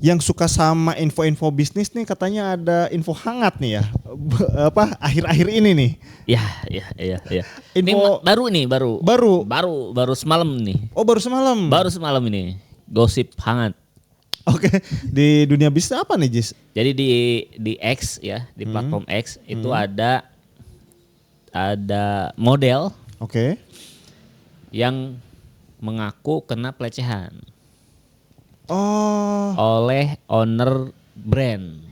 Yang suka sama info-info bisnis nih katanya ada info hangat nih ya. Akhir-akhir ini nih. Iya. Ini Info baru semalam nih. Oh, baru semalam. Baru semalam ini. Gosip hangat. Oke, di dunia bisnis apa nih, Jis? Jadi di X ya, di platform X itu ada model Oke. yang mengaku kena pelecehan Oh. oleh owner brand.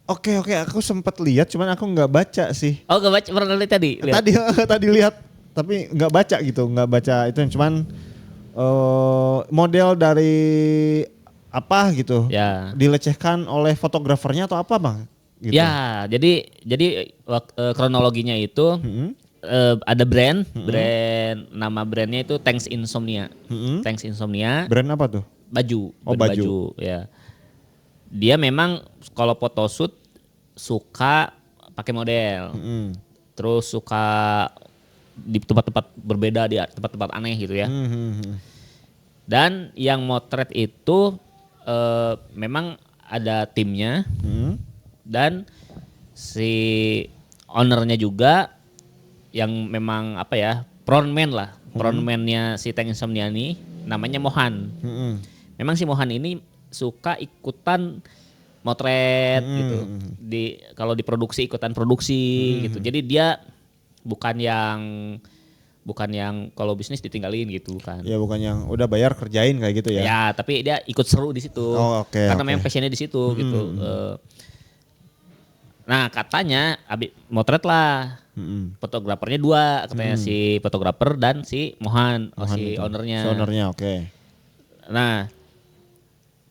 Oke, aku sempat lihat cuman aku nggak baca sih. Oh, gak baca, pernah lihat tadi? Lihat. Tadi lihat tapi nggak baca gitu, nggak baca itu cuman model dari apa gitu. Ya. Dilecehkan oleh fotografernya atau apa, Bang? Gitu. Ya, jadi kronologinya itu ada brand nama brandnya itu Thanks Insomnia. Thanks Insomnia. Brand apa tuh? Baju. Oh, baju. Ya. Dia memang kalau photoshoot suka pakai model. Terus suka di tempat-tempat berbeda, di tempat-tempat aneh gitu ya. Dan yang motret itu memang ada timnya. Dan si ownernya juga yang memang apa ya, frontman-nya si Tank Insomnia ini namanya Mohan. Memang si Mohan ini suka ikutan motret gitu. Kalau diproduksi ikutan produksi gitu. Jadi dia bukan yang kalau bisnis ditinggalin gitu kan. Ya bukan yang udah bayar kerjain kayak gitu ya. Ya, tapi dia ikut seru di situ. Oh, oke. Karena memang passionnya di situ gitu. Nah, katanya motret lah. Fotografernya 2, katanya si fotografer dan si Mohan si ownernya. Si ownernya, oke. Nah,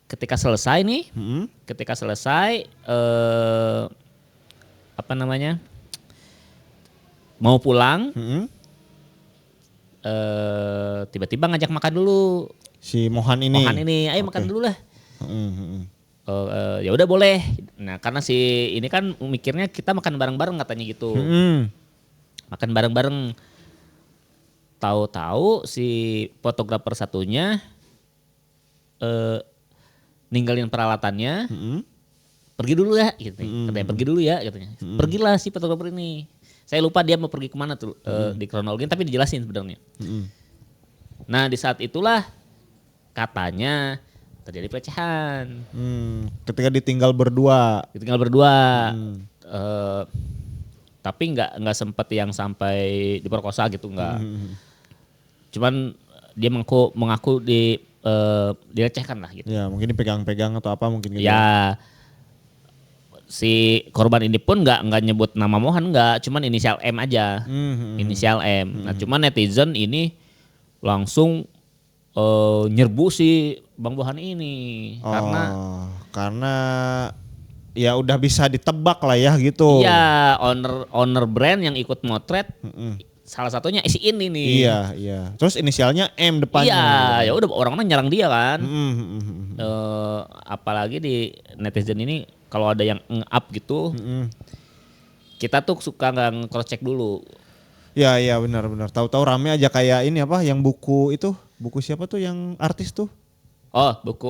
ketika selesai nih, mau pulang, tiba-tiba ngajak makan dulu. Si Mohan ini. Ayo makan dulu lah. Ya udah boleh. Nah, karena si ini kan mikirnya kita makan bareng-bareng katanya gitu. Makan bareng-bareng. Tahu-tahu si fotografer satunya ninggalin peralatannya. Pergi dulu ya gitu. Katanya pergi dulu ya katanya. Pergilah si fotografer ini. Saya lupa dia mau pergi kemana tuh di kronologi, tapi dijelasin sebenarnya. Nah, di saat itulah katanya terjadi pelecehan. Ketika ditinggal berdua. Tapi nggak sempet yang sampai diperkosa gitu, nggak. Cuman dia mengaku dilecehkan lah gitu. Ya mungkin dipegang-pegang atau apa mungkin gitu. Ya si korban ini pun nggak nyebut nama Mohan, nggak, cuman inisial M aja. Inisial M. Nah cuman netizen ini langsung nyerbu si Bang Mohan ini. Karena ya udah bisa ditebak lah ya gitu. Iya, owner brand yang ikut motret. Salah satunya si ini nih. Iya. Terus inisialnya M depannya. Iya, ya udah orang-orang nyerang dia kan. Apalagi di netizen ini kalau ada yang nge-up gitu, kita tuh suka nggak cross check dulu. Iya benar. Tahu-tahu rame aja kayak ini apa? Yang buku itu, buku siapa tuh yang artis tuh? Oh, buku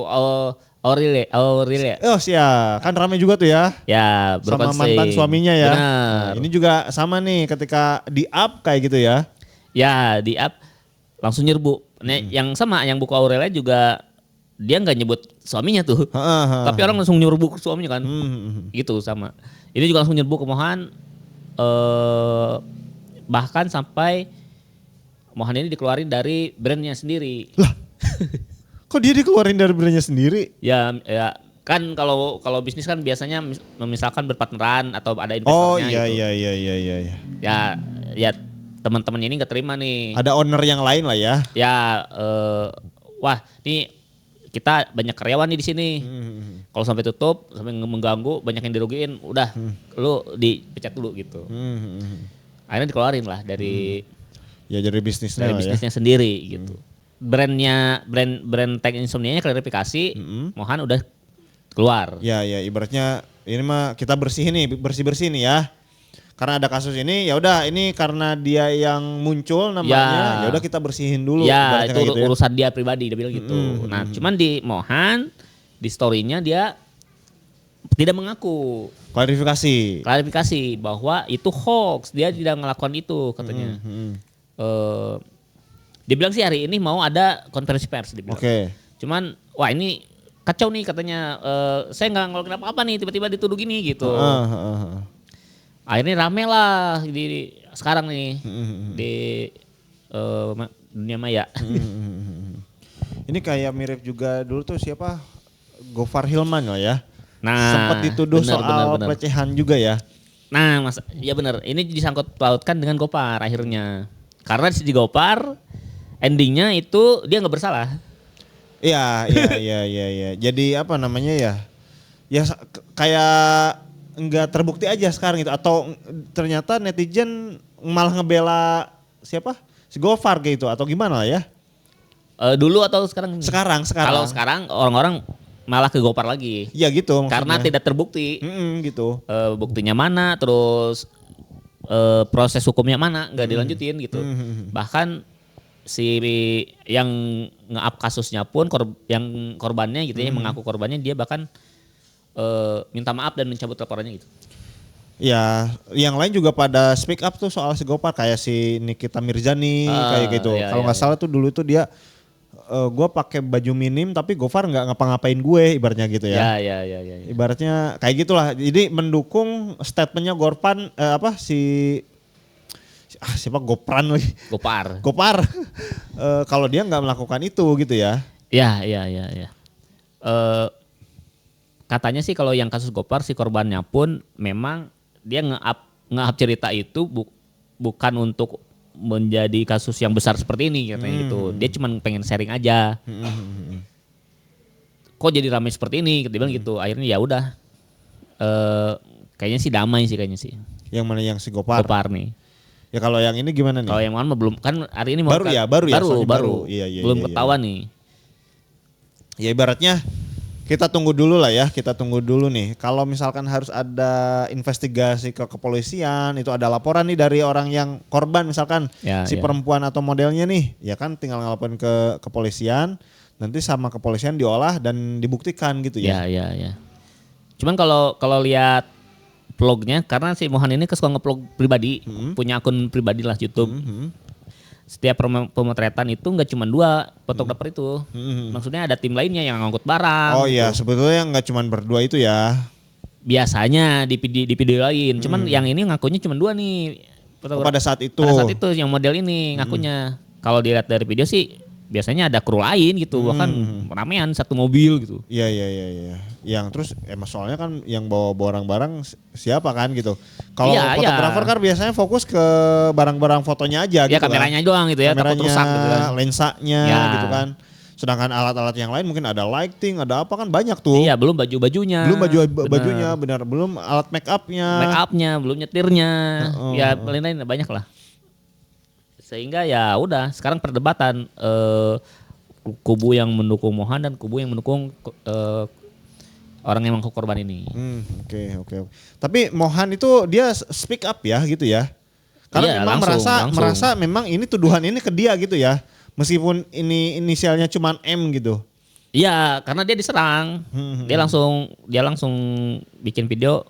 Aurelia. Oh iya, kan rame juga tuh ya. Ya, sama mantan suaminya ya. Benar. Nah, ini juga sama nih ketika di-up kayak gitu ya. Ya, di-up langsung nyerbu. Nah, yang sama, yang buku Aurelia juga dia nggak nyebut suaminya tuh. Tapi orang langsung nyerbu ke suaminya kan. Gitu sama. Ini juga langsung nyerbu ke Mohan. Bahkan sampai Mohan ini dikeluarin dari brandnya sendiri. Lah. Kok dia dikeluarin dari brandnya sendiri? Ya kan kalau bisnis kan biasanya misalkan berpartneran atau ada investornya gitu. Iya. Ya teman-temannya ini nggak terima nih. Ada owner yang lain lah ya. Ya wah nih kita banyak karyawan nih di sini. Kalau sampai tutup, sampai mengganggu, banyak yang dirugiin, udah lu dipecat dulu gitu. Akhirnya dikeluarin lah dari dari bisnisnya. Dari bisnisnya sendiri gitu. Brand Tank Insomnia-nya klarifikasi, Mohan udah keluar. Ya ibaratnya ini mah kita bersihin nih, bersih nih ya. Karena ada kasus ini, ya udah ini karena dia yang muncul namanya, ya udah kita bersihin dulu. Ya itu gitu urusan dia pribadi, dia bilang gitu. Nah cuman di Mohan di story-nya dia tidak mengaku. Klarifikasi bahwa itu hoax, dia tidak melakukan itu katanya. Dia bilang sih hari ini mau ada konferensi pers dia bilang. Cuman wah ini kacau nih katanya, saya nggak ngelakuin apa-apa nih tiba-tiba dituduh gini gitu. Akhirnya rame lah di sekarang nih di dunia maya. Ini kayak mirip juga dulu tuh siapa? Gofar Hilman lah ya. Nah, sempat dituduh soal pelecehan juga ya. Nah, ya benar. Ini disangkut pautkan dengan Gopar akhirnya. Karena di Gopar endingnya itu dia nggak bersalah. Iya. Jadi apa namanya ya? Ya kayak nggak terbukti aja sekarang gitu. Atau ternyata netizen malah ngebela siapa? Si Gofar gitu atau gimana ya? Dulu atau sekarang? Sekarang. Kalau sekarang orang-orang malah ke Gopar lagi. Iya gitu maksudnya. Karena tidak terbukti. Gitu. Buktinya mana, terus proses hukumnya mana, nggak dilanjutin gitu. Bahkan si yang nge-up kasusnya pun yang korbannya gitu ya, mengaku korbannya, dia bahkan minta maaf dan mencabut laporannya gitu. Ya, yang lain juga pada speak up tuh soal si Gopar, kayak si Nikita Mirzani kayak gitu. Kalau nggak salah tuh dulu tuh dia gue pakai baju minim tapi Gofar nggak ngapa-ngapain gue ibaratnya gitu ya. Ya. Ibaratnya kayak gitulah. Jadi mendukung statementnya Gorpan siapa Gopran lagi. Gopar. Kalau dia nggak melakukan itu gitu ya. Ya. Katanya sih kalau yang kasus Gopar si korbannya pun memang dia nge-up cerita itu bukan untuk menjadi kasus yang besar seperti ini katanya gitu. Dia cuma pengen sharing aja. Kok jadi ramai seperti ini? Dia bilang gitu. Akhirnya ya udah. Kayaknya sih damai sih kayaknya sih. Yang mana yang si Gopar? Gopar nih. Ya kalau yang ini gimana nih? Kalau yang mana belum, kan hari ini baru. Iya, belum ketahuan nih. Ya ibaratnya kita tunggu dulu lah ya, nih. Kalau misalkan harus ada investigasi ke kepolisian, itu ada laporan nih dari orang yang korban misalkan perempuan atau modelnya nih, ya kan tinggal ngelaporin ke kepolisian, nanti sama kepolisian diolah dan dibuktikan gitu ya. Ya. Cuman kalau lihat vlognya, karena si Mohan ini suka nge-vlog pribadi, punya akun pribadi lah YouTube. Setiap pemotretan itu nggak cuma 2 fotografer itu, maksudnya ada tim lainnya yang ngangkut barang. Oh iya, sebetulnya nggak cuma berdua itu ya. Biasanya di video lain, cuman yang ini ngakunya cuma 2 nih. Pada saat itu yang model ini ngakunya. Kalau dilihat dari video sih, biasanya ada kru lain gitu, bahkan ramean satu mobil gitu. Iya. Yang terus soalnya kan yang bawa barang-barang siapa kan gitu. Kalau fotografer kan biasanya fokus ke barang-barang fotonya aja gitu. Ya kameranya doang gitu ya, takut rusak gitu kan. Lensanya gitu kan. Sedangkan alat-alat yang lain mungkin ada lighting, ada apa kan banyak tuh. Iya, belum baju-bajunya. Benar. Belum alat make upnya. Belum nyetirnya. Ya lain-lain banyak lah. Sehingga ya udah sekarang perdebatan kubu yang mendukung Mohan dan kubu yang mendukung orang yang mengaku korban ini. Oke. Tapi Mohan itu dia speak up ya gitu ya. Karena memang merasa memang ini tuduhan ini ke dia gitu ya. Meskipun ini inisialnya cuma M gitu. Iya, karena dia diserang. Dia langsung bikin video.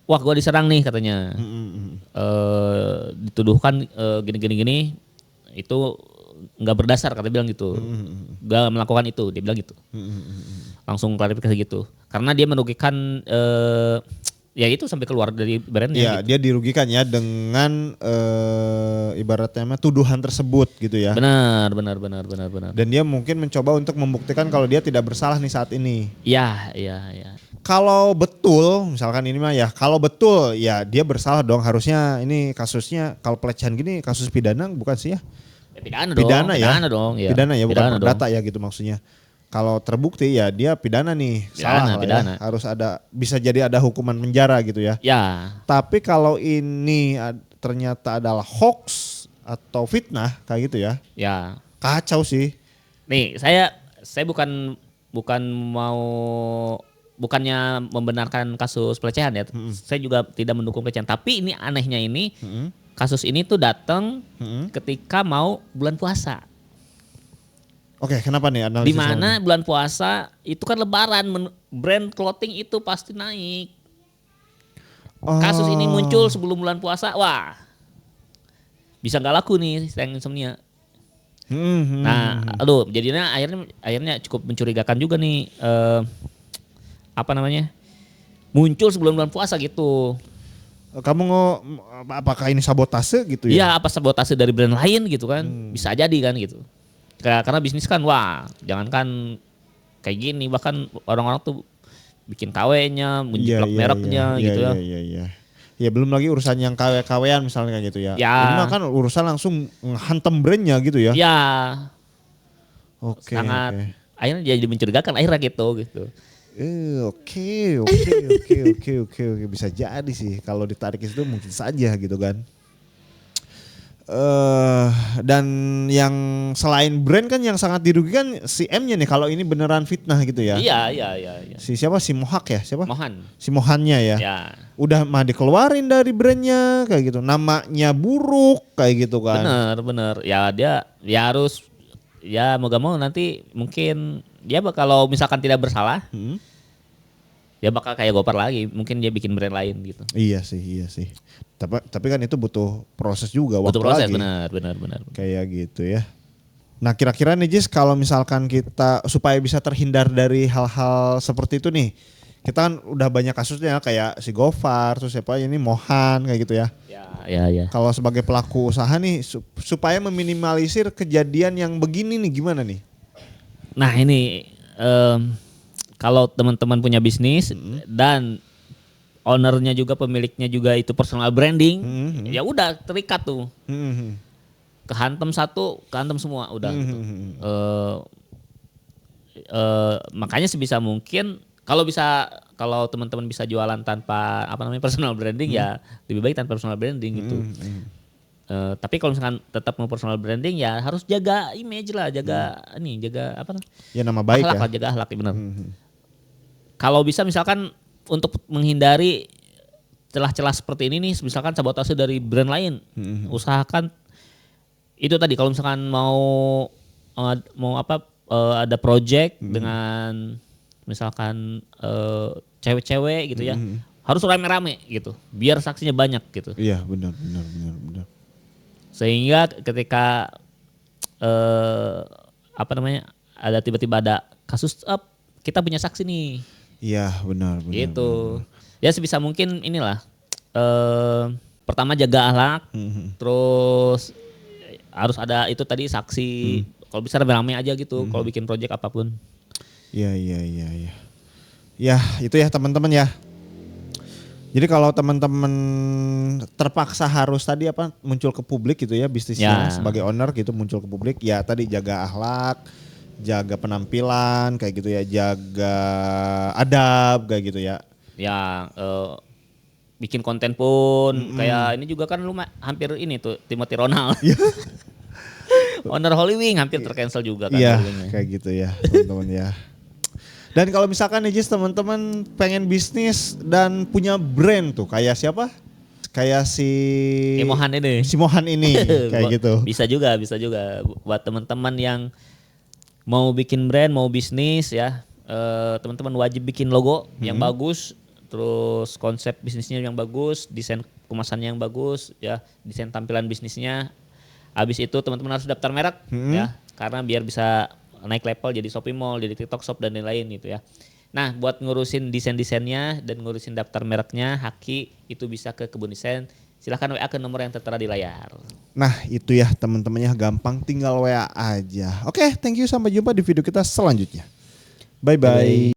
Wah, gue diserang nih katanya. Dituduhkan gini. Itu nggak berdasar, kata bilang gitu. Nggak melakukan itu, dia bilang gitu. Langsung klarifikasi gitu. Karena dia merugikan ya itu sampai keluar dari brandnya. Iya, gitu. Dia dirugikan ya dengan ibaratnya tuduhan tersebut gitu ya. Benar. Dan dia mungkin mencoba untuk membuktikan kalau dia tidak bersalah nih saat ini. Iya. Kalau betul, misalkan ini mah ya, kalau betul ya dia bersalah dong, harusnya ini kasusnya kalau pelecehan gini kasus pidana bukan sih ya? Pidana dong. Pidana ya, bukan perdata ya gitu maksudnya. Kalau terbukti ya dia pidana nih, salah lah ya. Harus bisa jadi ada hukuman penjara gitu ya. Ya. Tapi kalau ini ternyata adalah hoax atau fitnah kayak gitu ya. Ya. Kacau sih. Nih, saya bukannya membenarkan kasus pelecehan ya. Saya juga tidak mendukung pelecehan. Tapi ini anehnya ini kasus ini tuh datang ketika mau bulan puasa. Oke, kenapa nih analisis? Di mana bulan puasa itu kan lebaran, brand clothing itu pasti naik. Kasus ini muncul sebelum bulan puasa, wah bisa nggak laku nih Tank Insomnia. Nah, aduh, jadinya akhirnya cukup mencurigakan juga nih apa namanya? Muncul sebelum bulan puasa gitu. Kamu apakah ini sabotase gitu ya? Iya, apa sabotase dari brand lain gitu kan? Bisa jadi kan gitu. Karena bisnis kan, wah, jangankan kayak gini, bahkan orang-orang tuh bikin KW-nya, menjiplak mereknya gitu ya. Iya. Ya belum lagi urusan yang KW-KW-an misalnya kayak gitu ya. Ini mah kan urusan langsung hantam brandnya gitu ya. Ya. Oke. Sangat akhirnya jadi mencurigakan akhirnya gitu. Oke. Bisa jadi sih kalau ditarik itu mungkin saja gitu kan. Dan yang selain brand kan yang sangat dirugikan si M-nya nih kalau ini beneran fitnah gitu ya. Iya. Si siapa? Si Mohak ya? Siapa? Mohan. Si Mohannya ya. Udah mah dikeluarin dari brandnya kayak gitu. Namanya buruk kayak gitu kan. Bener. Ya dia harus ya mau nanti mungkin dia kalau misalkan tidak bersalah. Dia bakal kayak Gopar lagi, mungkin dia bikin brand lain gitu. Iya sih. Tapi kan itu butuh proses juga, butuh waktu proses, lagi. Benar. Kayak gitu ya. Nah kira-kira nih Jis, kalau misalkan kita supaya bisa terhindar dari hal-hal seperti itu nih. Kita kan udah banyak kasusnya kayak si Gofar, terus siapa ini Mohan kayak gitu ya. Ya. Kalau sebagai pelaku usaha nih supaya meminimalisir kejadian yang begini nih gimana nih? Nah ini kalau teman-teman punya bisnis dan ownernya juga pemiliknya juga itu personal branding, ya udah terikat tuh. Kehantem satu, kehantem semua udah. Gitu. Makanya sebisa mungkin kalau teman-teman bisa jualan tanpa personal branding ya lebih baik tanpa personal branding gitu. Tapi kalau misalkan tetap mau personal branding ya harus jaga image lah, jaga Ya nama baik akhlak ya. lah, jaga akhlak benar. Kalau bisa misalkan untuk menghindari celah-celah seperti ini nih, misalkan sabotase dari brand lain, usahakan itu tadi kalau misalkan mau ada project dengan misalkan cewek-cewek gitu ya, harus rame-rame gitu, biar saksinya banyak gitu. Iya benar. Sehingga ketika ada tiba-tiba ada kasus kita punya saksi nih. Iya benar. Gitu. Ya sebisa mungkin inilah pertama jaga akhlak, terus harus ada itu tadi saksi. Kalau bisa rame-rame aja gitu kalau bikin project apapun. Iya. Ya itu ya teman-teman ya. Jadi kalau teman-teman terpaksa harus tadi muncul ke publik gitu ya bisnisnya sebagai owner gitu muncul ke publik ya tadi jaga akhlak, jaga penampilan kayak gitu ya, jaga adab kayak gitu ya. Ya bikin konten pun kayak ini juga kan lu hampir ini tuh Timothy Ronald. Owner Holy Wing hampir tercancel juga kan. Iya kayak gitu ya teman-teman ya. Dan kalau misalkan nih Jis teman-teman pengen bisnis dan punya brand tuh kayak siapa? Kayak si Mohan ini. Si Mohan ini kayak gitu. Bisa juga buat teman-teman yang mau bikin brand, mau bisnis ya. Teman-teman wajib bikin logo yang bagus, terus konsep bisnisnya yang bagus, desain kemasannya yang bagus ya, desain tampilan bisnisnya. Habis itu teman-teman harus daftar merek ya, karena biar bisa naik level jadi Shopee Mall, jadi TikTok Shop dan lain-lain gitu ya. Nah, buat ngurusin desain-desainnya dan ngurusin daftar mereknya, Haki itu bisa ke Kebun Desain. Silahkan WA ke nomor yang tertera di layar. Nah, itu ya teman-temannya gampang tinggal WA aja. Oke, thank you sampai jumpa di video kita selanjutnya. Bye bye.